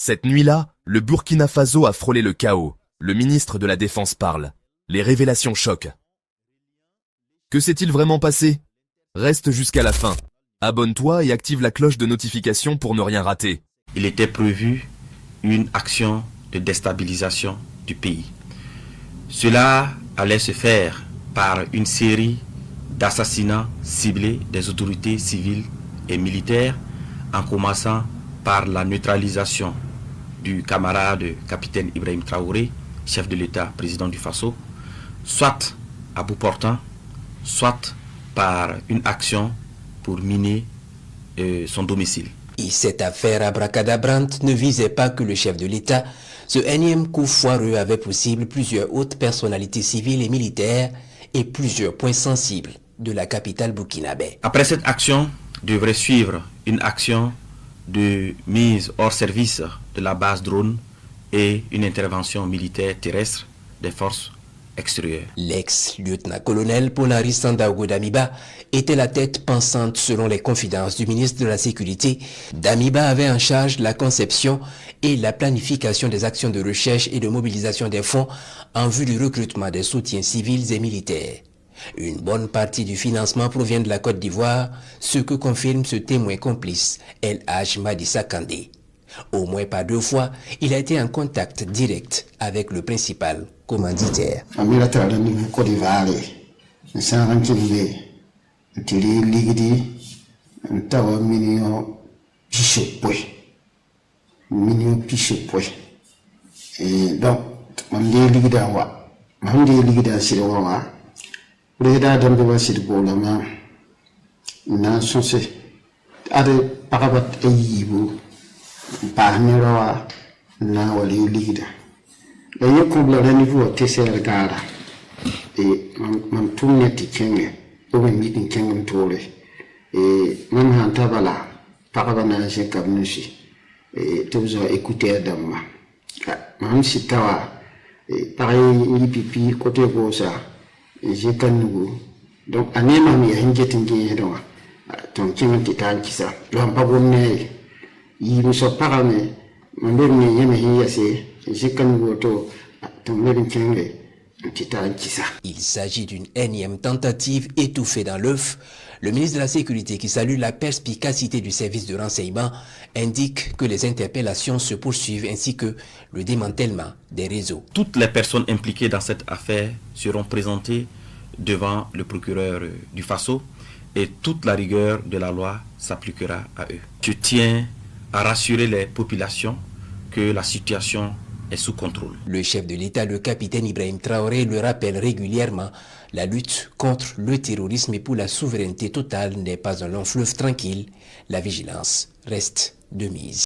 Cette nuit-là, le Burkina Faso a frôlé le chaos. Le ministre de la Défense parle. Les révélations choquent. Que s'est-il vraiment passé? Reste jusqu'à la fin. Abonne-toi et active la cloche de notification pour ne rien rater. Il était prévu une action de déstabilisation du pays. Cela allait se faire par une série d'assassinats ciblés des autorités civiles et militaires, en commençant par la neutralisation du camarade capitaine Ibrahim Traoré, chef de l'État, président du Faso, soit à bout portant, soit par une action pour miner son domicile. Et cette affaire abracadabrante ne visait pas que le chef de l'État. Ce énième coup foireux avait pour cible plusieurs hautes personnalités civiles et militaires et plusieurs points sensibles de la capitale burkinabé. Après cette action, devrait suivre une action de mise hors service de la base drone et une intervention militaire terrestre des forces extérieures. L'ex-lieutenant-colonel Polari Sandaogo Damiba était la tête pensante selon les confidences du ministre de la Sécurité. Damiba avait en charge la conception et la planification des actions de recherche et de mobilisation des fonds en vue du recrutement des soutiens civils et militaires. Une bonne partie du financement provient de la Côte d'Ivoire, ce que confirme ce témoin complice, El Hadj Madissa Kandé. Au moins par 2 fois, il a été en contact direct avec le principal commanditaire. Président Dambe Bassir Bolama na sonse ade pakabat ayibu pa mirawa na wali ligida da yeko bla da niveau TCR gara e man tumneti kenge o be meeting kenge tole e man hanta bala pakabana je kabnushi e tuzo écouter damma man sitawa e pareil pipi côté gosa je kanugo donc anema mi hinjeti ngi hedwa ton kimenti tan kisa do am pagomne yi mi so parame mon mi yeme hiyase je kanugo to ton ledin kenge titan kisa. Il s'agit d'une énième tentative étouffée dans l'œuf. Le ministre de la Sécurité, qui salue la perspicacité du service de renseignement, indique que les interpellations se poursuivent ainsi que le démantèlement des réseaux. Toutes les personnes impliquées dans cette affaire seront présentées devant le procureur du Faso et toute la rigueur de la loi s'appliquera à eux. Je tiens à rassurer les populations que la situation est sous contrôle. Le chef de l'État, le capitaine Ibrahim Traoré, le rappelle régulièrement. La lutte contre le terrorisme et pour la souveraineté totale n'est pas un long fleuve tranquille. La vigilance reste de mise.